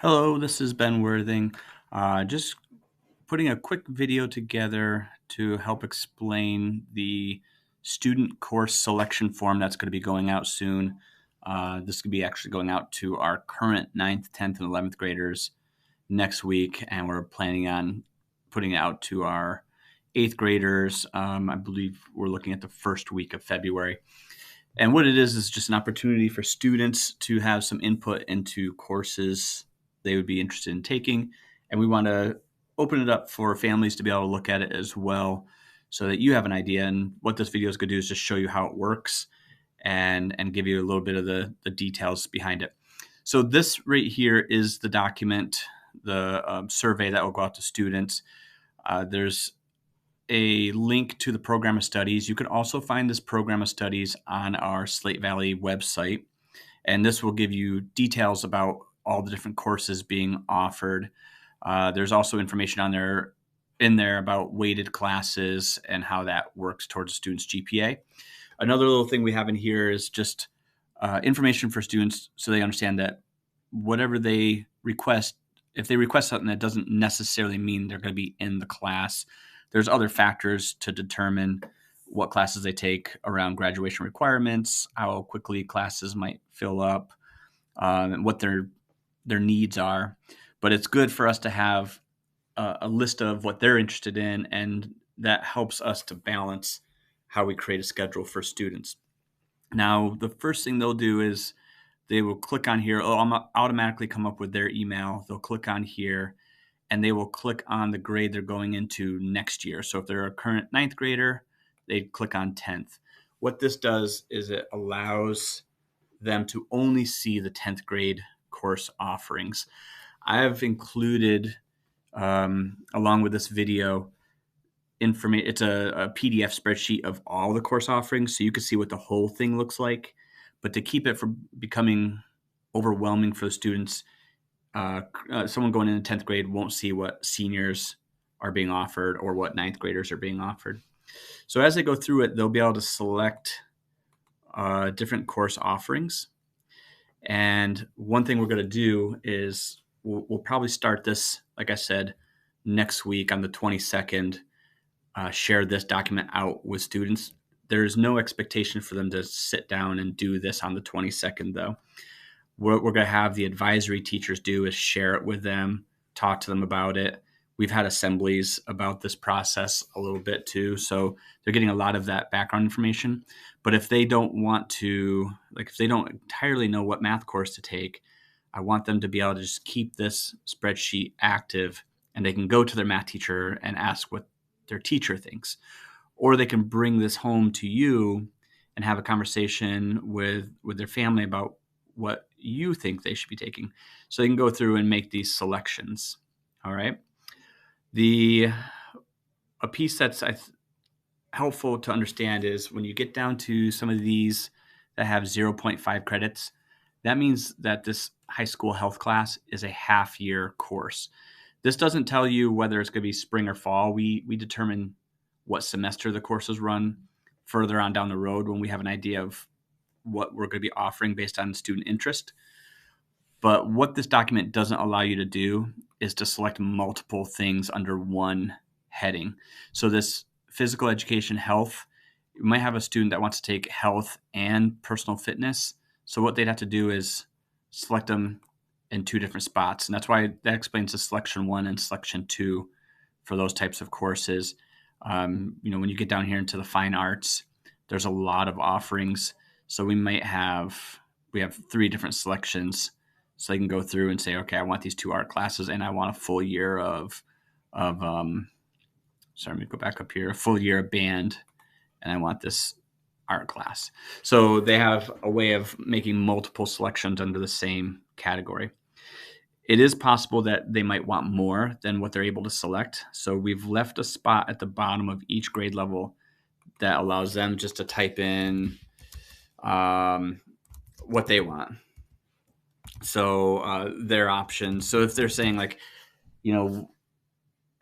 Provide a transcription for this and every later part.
Hello, this is Ben Worthing. Just putting a quick video together to help explain the student course selection form that's going to be going out soon. This could be actually going out to our current ninth, 10th, and 11th graders next week, and we're planning on putting it out to our eighth graders. I believe we're looking at the first week of February. And what it is just an opportunity for students to have some input into courses they would be interested in taking. And we want to open it up for families to be able to look at it as well so that you have an idea. And what this video is going to do is just show you how it works and give you a little bit of the details behind it. So this right here is the document, the survey that will go out to students. There's a link to the program of studies. You can also find this program of studies on our Slate Valley website, and this will give you details about all the different courses being offered. There's also information in there about weighted classes and how that works towards a student's GPA. Another little thing we have in here is just information for students so they understand that whatever they request, if they request something, that doesn't necessarily mean they're going to be in the class. There's other factors to determine what classes they take around graduation requirements, how quickly classes might fill up, and what their needs are. But it's good for us to have a list of what they're interested in, and that helps us to balance how we create a schedule for students. Now, the first thing they'll do is they will click on here. It'll automatically come up with their email. They'll click on here, and they will click on the grade they're going into next year. So if they're a current ninth grader, they'd click on 10th. What this does is it allows them to only see the 10th grade course offerings. I've included, along with this video, information. It's a PDF spreadsheet of all the course offerings, so you can see what the whole thing looks like. But to keep it from becoming overwhelming for the students, someone going into 10th grade won't see what seniors are being offered or what ninth graders are being offered. So as they go through it, they'll be able to select different course offerings. And one thing we're going to do is we'll probably start this, like I said, next week on the 22nd, share this document out with students. There's no expectation for them to sit down and do this on the 22nd, though. What we're going to have the advisory teachers do is share it with them, talk to them about it. We've had assemblies about this process a little bit too, so they're getting a lot of that background information. But if they don't want to, like if they don't entirely know what math course to take, I want them to be able to just keep this spreadsheet active, and they can go to their math teacher and ask what their teacher thinks. Or they can bring this home to you and have a conversation with their family about what you think they should be taking. So they can go through and make these selections. All right. A piece that's helpful to understand is when you get down to some of these that have 0.5 credits, that means that this high school health class is a half-year course. This doesn't tell you whether it's going to be spring or fall. We determine what semester the courses run further on down the road when we have an idea of what we're going to be offering based on student interest. But what this document doesn't allow you to do is to select multiple things under one heading. So this physical education health, you might have a student that wants to take health and personal fitness. So what they'd have to do is select them in two different spots. And that's why that explains the selection 1 and selection 2 for those types of courses. When you get down here into the fine arts, there's a lot of offerings. So we have 3 different selections. So they can go through and say, okay, I want these 2 art classes and I want a full year let me go back up here, a full year of band, and I want this art class. So they have a way of making multiple selections under the same category. It is possible that they might want more than what they're able to select. So we've left a spot at the bottom of each grade level that allows them just to type in what they want. So their options. So if they're saying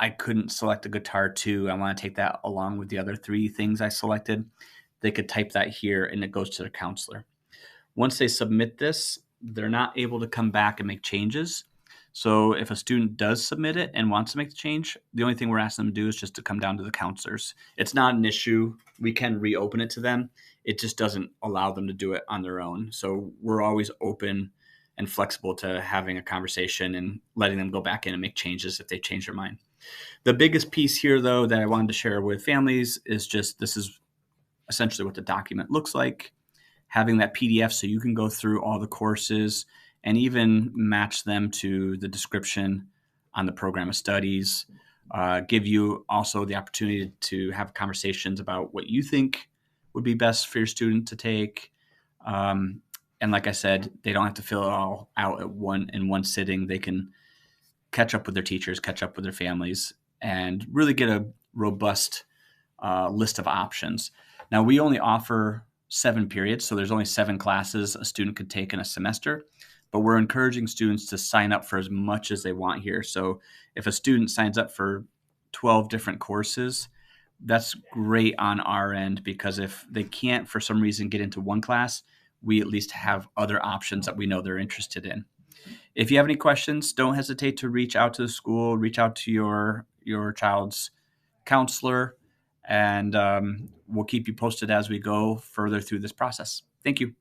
I couldn't select a guitar 2, I want to take that along with the other 3 things I selected, they could type that here and it goes to their counselor. Once they submit this, they're not able to come back and make changes. So if a student does submit it and wants to make the change, the only thing we're asking them to do is just to come down to the counselors. It's not an issue. We can reopen it to them. It just doesn't allow them to do it on their own. So we're always open and flexible to having a conversation and letting them go back in and make changes if they change their mind. The biggest piece here, though, that I wanted to share with families is just this is essentially what the document looks like. Having that PDF so you can go through all the courses and even match them to the description on the program of studies. Give you also the opportunity to have conversations about what you think would be best for your student to take. And like I said, they don't have to fill it all out in one sitting. They can catch up with their teachers, catch up with their families, and really get a robust list of options. Now, we only offer 7 periods, so there's only 7 classes a student could take in a semester, but we're encouraging students to sign up for as much as they want here. So if a student signs up for 12 different courses, that's great on our end, because if they can't for some reason get into one class, we at least have other options that we know they're interested in. If you have any questions, don't hesitate to reach out to the school, reach out to your child's counselor, and we'll keep you posted as we go further through this process. Thank you.